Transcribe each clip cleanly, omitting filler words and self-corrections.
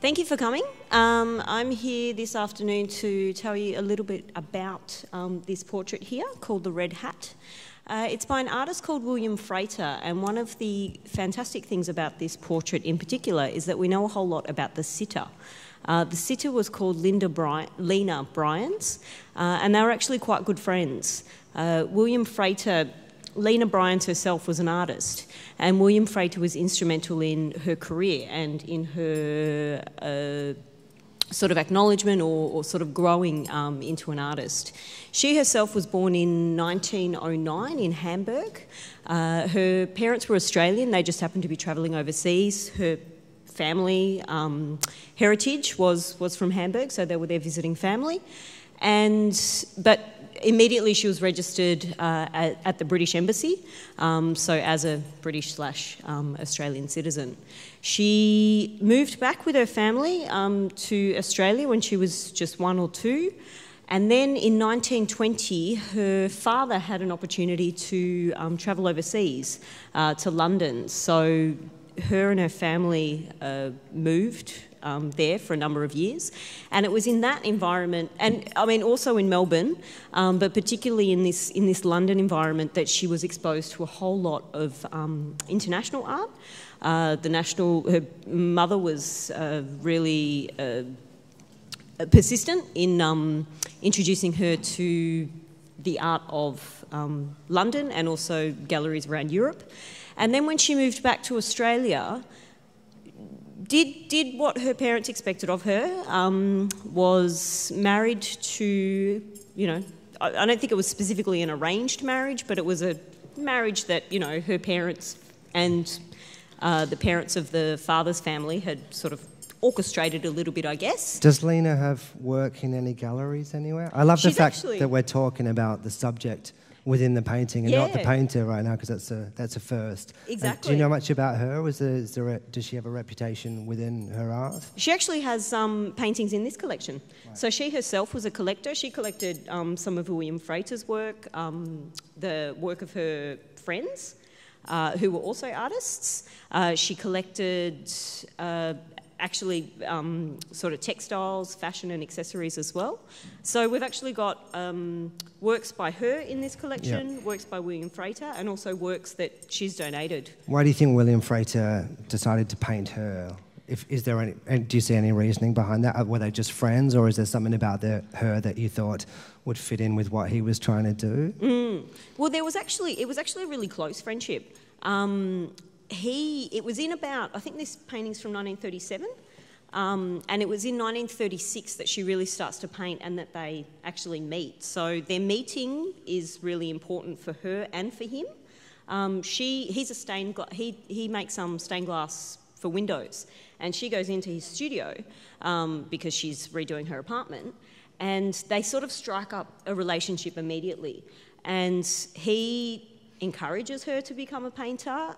Thank you for coming. I'm here this afternoon to tell you a little bit about this portrait here called The Red Hat. It's by an artist called William Frater, and one of the fantastic things about this portrait in particular is that we know a whole lot about the sitter. The sitter was called Lena Bryans, and they were actually quite good friends. William Frater, Lena Bryans herself was an artist, and William Frater was instrumental in her career and in her sort of acknowledgement or sort of growing into an artist. She herself was born in 1909 in Hamburg. Her parents were Australian, they just happened to be travelling overseas. Her family heritage was from Hamburg, so they were there visiting family. But immediately she was registered at the British Embassy, so as a British/Australian citizen. She moved back with her family to Australia when she was just 1 or 2, and then in 1920 her father had an opportunity to travel overseas to London, so her and her family moved there for a number of years, and it was in that environment, and I mean also in Melbourne, but particularly in this London environment, that she was exposed to a whole lot of international art. Her mother was really persistent in introducing her to the art of London and also galleries around Europe. And then when she moved back to Australia, did what her parents expected of her, was married to, I don't think it was specifically an arranged marriage, but it was a marriage that, her parents and the parents of the father's family had sort of orchestrated a little bit, I guess. Does Lena have work in any galleries anywhere? I love the fact that we're talking about the subject within the painting and not the painter right now, because that's a first. Exactly. Do you know much about her? Does she have a reputation within her art? She actually has paintings in this collection. Right. So she herself was a collector. She collected some of William Frater's work, the work of her friends, who were also artists. She collected actually sort of textiles, fashion and accessories as well. So we've actually got works by her in this collection, works by William Frater, and also works that she's donated. Why do you think William Frater decided to paint her? Do you see any reasoning behind that? Were they just friends, or is there something about her that you thought would fit in with what he was trying to do? Well, it was actually a really close friendship. It was in about, I think this painting's from 1937, and it was in 1936 that she really starts to paint and that they actually meet. So their meeting is really important for her and for him. He makes stained glass for windows, and she goes into his studio because she's redoing her apartment, and they sort of strike up a relationship immediately, and he encourages her to become a painter.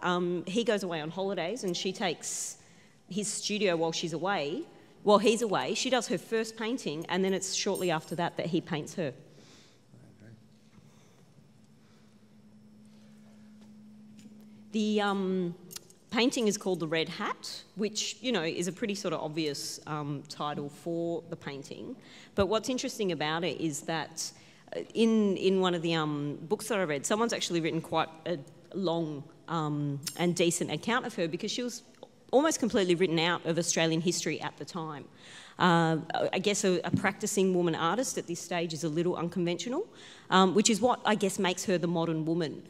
He goes away on holidays and she takes his studio while she's away. While he's away, she does her first painting, and then it's shortly after that he paints her. Okay. The painting is called The Red Hat, which, is a pretty sort of obvious title for the painting. But what's interesting about it is that in one of the books that I read, someone's actually written quite a long and decent account of her, because she was almost completely written out of Australian history at the time. I guess a practising woman artist at this stage is a little unconventional, which is what I guess makes her the modern woman.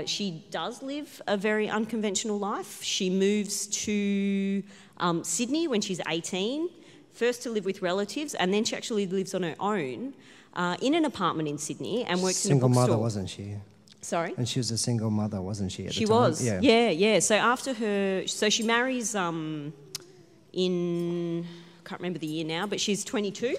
She does live a very unconventional life. She moves to Sydney when she's 18, first to live with relatives, and then she actually lives on her own in an apartment in Sydney and works in a bookstore. Single mother, wasn't she? Sorry? And she was a single mother, wasn't she, at the time? She was, yeah. So she marries I can't remember the year now, but she's 22.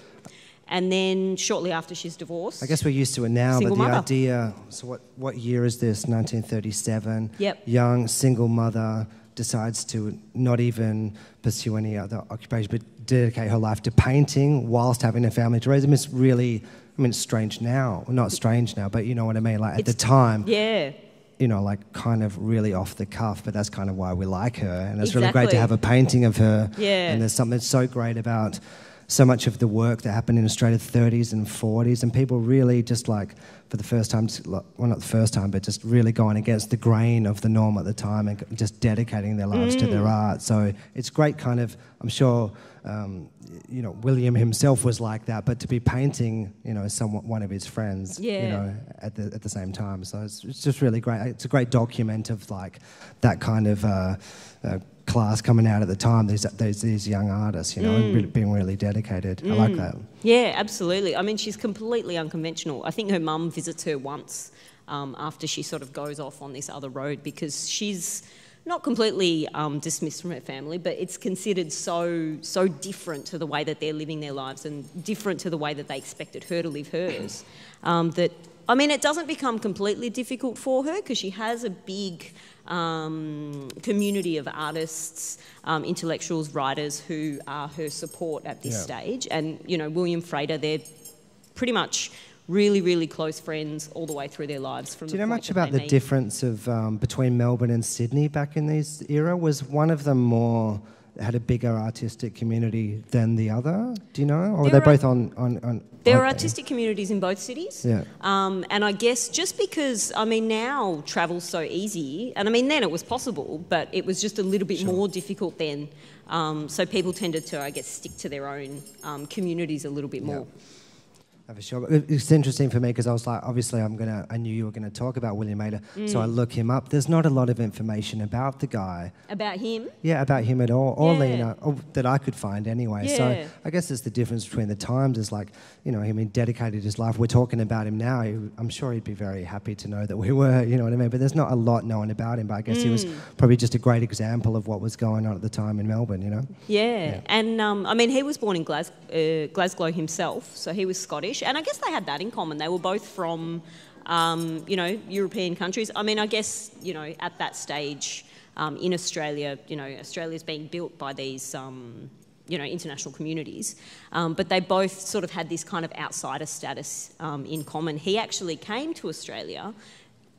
And then shortly after, she's divorced. I guess we're used to it now, single but the mother. idea, so what year is this? 1937. Yep. Young, single mother decides to not even pursue any other occupation, but dedicate her life to painting whilst having a family to raise them. It's really, it's strange now. Well, not strange now, but you know what I mean, like at the time. Yeah. you know, like kind of really off the cuff, but that's kind of why we like her. And it's really great to have a painting of her. Yeah. And there's something so great about so much of the work that happened in Australia 30s and 40s, and people really just like, for the first time, well, not the first time, but just really going against the grain of the norm at the time and just dedicating their lives to their art. So it's great kind of, I'm sure, you know, William himself was like that, but to be painting, you know, one of his friends, you know, at the same time. So it's just really great. It's a great document of like that kind of class coming out at the time, these young artists, you know, and being really dedicated. I like that. Yeah, absolutely. I mean, she's completely unconventional. I think her mum visits her once after she sort of goes off on this other road, because she's not completely dismissed from her family, but it's considered so different to the way that they're living their lives and different to the way that they expected her to live hers, that, I mean, it doesn't become completely difficult for her because she has a big community of artists, intellectuals, writers who are her support at this stage. And, you know, William Frater, they're pretty much really, really close friends all the way through their lives. Do you know much about the difference of between Melbourne and Sydney back in this era? Was one of them more, had a bigger artistic community than the other? Do you know? Or were they both on there are artistic communities in both cities. Yeah. And I guess just because, I mean, now travel's so easy, and I mean, then it was possible, but it was just a little bit more difficult then. So people tended to, I guess, stick to their own communities a little bit more. For sure. It's interesting for me because I was like, obviously I knew you were going to talk about William Frater, so I look him up. There's not a lot of information about the guy. About him? Yeah, about him at all, or Lena, or that I could find anyway. So I guess it's the difference between the times is like, you know, he dedicated his life. We're talking about him now. I'm sure he'd be very happy to know that we were, you know what I mean? But there's not a lot known about him, but I guess he was probably just a great example of what was going on at the time in Melbourne, you know? Yeah. And I mean, he was born in Glasgow himself, so he was Scottish. And I guess they had that in common. They were both from, you know, European countries. I mean, I guess, you know, at that stage in Australia, you know, Australia's being built by these, you know, international communities. But they both sort of had this kind of outsider status in common. He actually came to Australia,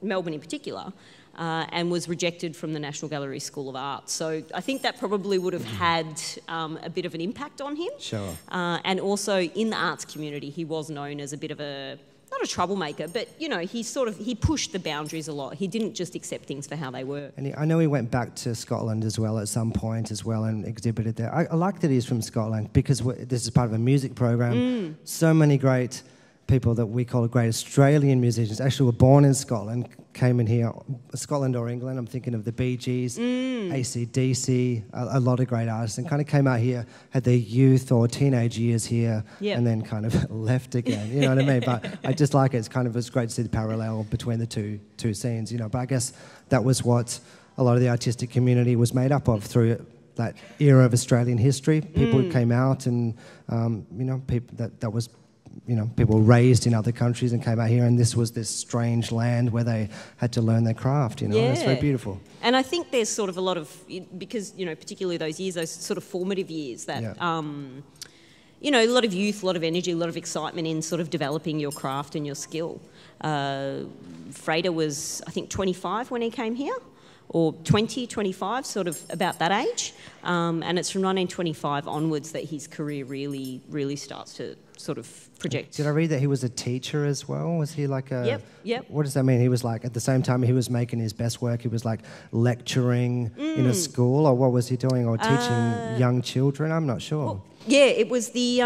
Melbourne in particular, and was rejected from the National Gallery School of Art. So I think that probably would have had a bit of an impact on him. Sure. And also in the arts community, he was known as a bit of a, not a troublemaker, but, you know, he pushed the boundaries a lot. He didn't just accept things for how they were. And I know he went back to Scotland as well at some point as well and exhibited there. I like that he's from Scotland because this is part of a music program. So many great people that we call great Australian musicians actually were born in Scotland, came in here, Scotland or England. I'm thinking of the Bee Gees, AC/DC, a lot of great artists, and kind of came out here, had their youth or teenage years here, and then kind of left again. You know what I mean? But I just like it. It's great to see the parallel between the two scenes. You know, but I guess that was what a lot of the artistic community was made up of through that era of Australian history. People came out, and you know, people that was. You know, people were raised in other countries and came out here, and this was this strange land where they had to learn their craft, you know, and it's very beautiful. And I think there's sort of a lot of, because, you know, particularly those years, those sort of formative years that, you know, a lot of youth, a lot of energy, a lot of excitement in sort of developing your craft and your skill. Frater was, I think, 25 when he came here, or 20, 25, sort of about that age. And it's from 1925 onwards that his career really, really starts to sort of project. Did I read that he was a teacher as well? Was he like a... Yep. What does that mean? He was like, at the same time he was making his best work, he was like lecturing in a school, or what was he doing? Or teaching young children? I'm not sure. Well, yeah, it was the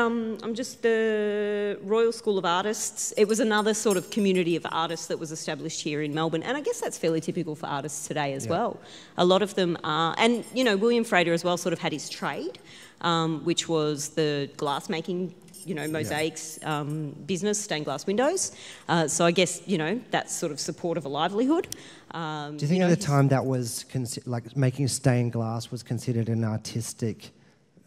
the Royal School of Artists. It was another sort of community of artists that was established here in Melbourne, and I guess that's fairly typical for artists today as well. A lot of them are, and you know, William Frater as well sort of had his trade, which was the glass making, you know, mosaics business, stained glass windows. So I guess, you know, that's sort of support of a livelihood. Do you think at the time that was like making stained glass was considered an artistic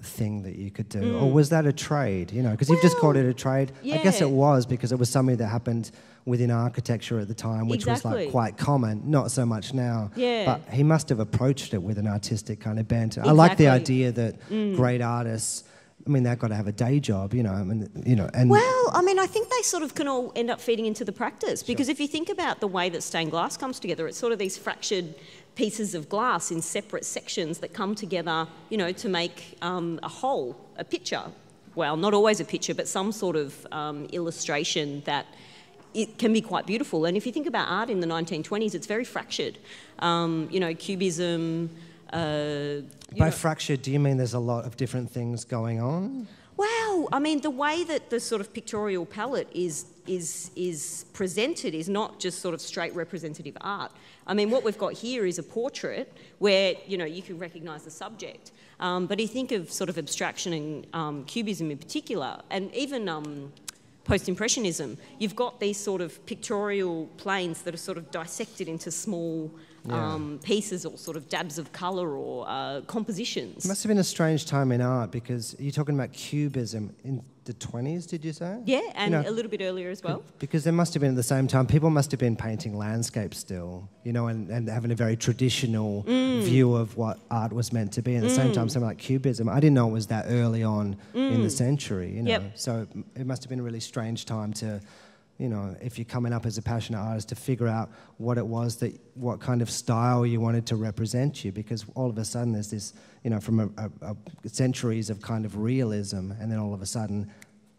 thing that you could do, or was that a trade? You know, because you've just called it a trade. I guess it was, because it was something that happened within architecture at the time, which was like quite common, not so much now. But he must have approached it with an artistic kind of bent. I like the idea that great artists I mean, they've got to have a day job, you know. I mean, you know, and well, I mean, I think they sort of can all end up feeding into the practice because if you think about the way that stained glass comes together, it's sort of these fractured pieces of glass in separate sections that come together, you know, to make a whole, a picture. Well, not always a picture, but some sort of illustration that it can be quite beautiful. And if you think about art in the 1920s, it's very fractured. You know, Cubism. By fractured, do you mean there's a lot of different things going on? Well, I mean, the way that the sort of pictorial palette is presented is not just sort of straight representative art. I mean, what we've got here is a portrait where, you know, you can recognise the subject. But you think of sort of abstraction and Cubism in particular, and even post-impressionism, you've got these sort of pictorial planes that are sort of dissected into small pieces or sort of dabs of colour or compositions. It must have been a strange time in art because you're talking about Cubism in the 20s, did you say? Yeah, and you know, a little bit earlier as well. Because there must have been at the same time, people must have been painting landscapes still, you know, and having a very traditional view of what art was meant to be. And at the same time, something like Cubism, I didn't know it was that early on in the century, you know. Yep. So it must have been a really strange time to, you know, if you're coming up as a passionate artist, to figure out what it was that, what kind of style you wanted to represent you, because all of a sudden there's this, you know, from a centuries of kind of realism, and then all of a sudden,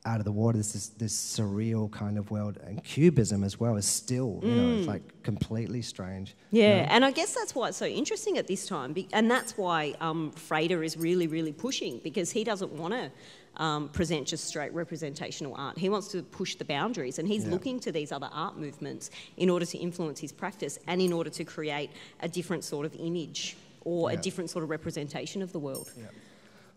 out of the water, this surreal kind of world, and Cubism as well is still, you know, it's like completely strange. Yeah, you know? and I guess that's why it's so interesting at this time, and that's why Frater is really, really pushing, because he doesn't want to present just straight representational art. He wants to push the boundaries, and he's looking to these other art movements in order to influence his practice and in order to create a different sort of image or a different sort of representation of the world. Yeah.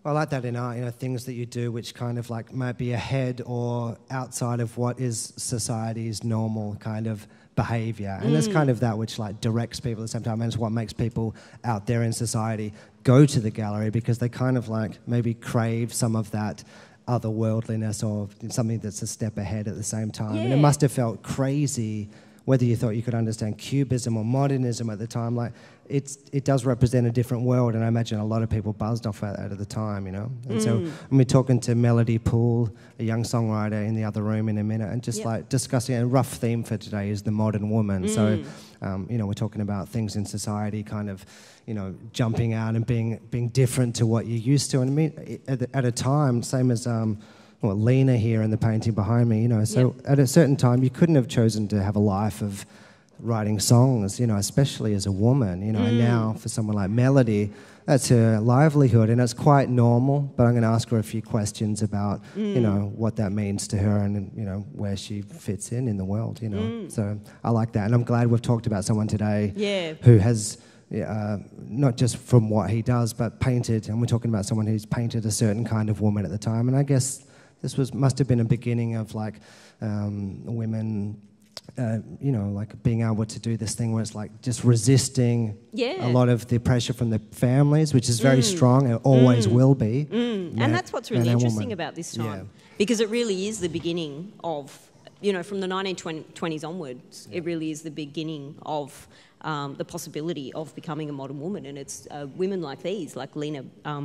I like that in art, you know, things that you do which kind of like might be ahead or outside of what is society's normal kind of behaviour. And there's kind of that which like directs people at the same time, and it's what makes people out there in society go to the gallery, because they kind of like maybe crave some of that otherworldliness or something that's a step ahead at the same time. And it must have felt crazy, whether you thought you could understand Cubism or modernism at the time, like it does represent a different world, and I imagine a lot of people buzzed off that at the time, you know. And so we're talking to Melody Poole, a young songwriter, in the other room in a minute, and just like discussing a rough theme for today is the modern woman. So, you know, we're talking about things in society kind of, you know, jumping out and being different to what you're used to. And I mean, at a time, same as well, Lena here in the painting behind me, you know, so at a certain time you couldn't have chosen to have a life of writing songs, you know, especially as a woman, you know, and now for someone like Melody, that's her livelihood, and it's quite normal, but I'm going to ask her a few questions about, you know, what that means to her and, you know, where she fits in the world, you know. So I like that, and I'm glad we've talked about someone today who has... not just from what he does, but painted, and we're talking about someone who's painted a certain kind of woman at the time, and I guess this must have been a beginning of like women, you know, like being able to do this thing where it's like just resisting a lot of the pressure from the families, which is very strong and always will be. And that's what's really interesting about this time, because it really is the beginning of, you know, from the 1920s onwards, it really is the beginning of the possibility of becoming a modern woman. And it's women like these, like Lena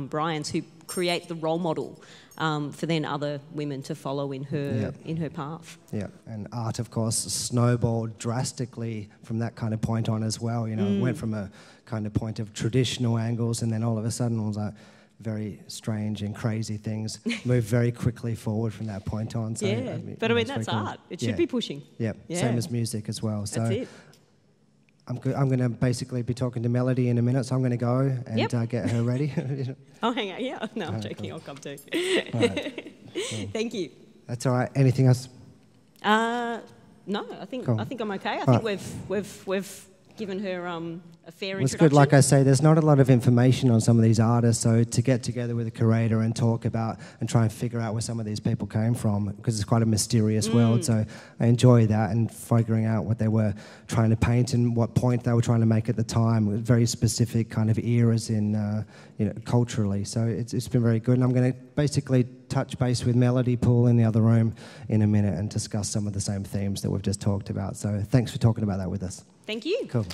Bryans, who create the role model for then other women to follow in her path. Yeah, and art, of course, snowballed drastically from that kind of point on as well. You know, it went from a kind of point of traditional angles, and then all of a sudden it was like very strange and crazy things moved very quickly forward from that point on. So, but I mean that's art. It should be pushing. Same as music as well. So that's it. I'm going to basically be talking to Melody in a minute, so I'm going to go and get her ready. Oh, hang on. Yeah. No, I'm joking. Cool. I'll come too. Right. Cool. Thank you. That's all right. Anything else? No, I think I'm okay. I think we've given her a fair introduction. It's good. Like I say, there's not a lot of information on some of these artists, so to get together with a curator and talk about and try and figure out where some of these people came from, because it's quite a mysterious world, so I enjoy that and figuring out what they were trying to paint and what point they were trying to make at the time, with very specific kind of eras in, you know, culturally. So it's been very good, and I'm going to basically touch base with Melody Poole in the other room in a minute and discuss some of the same themes that we've just talked about. So thanks for talking about that with us. Thank you. Cool.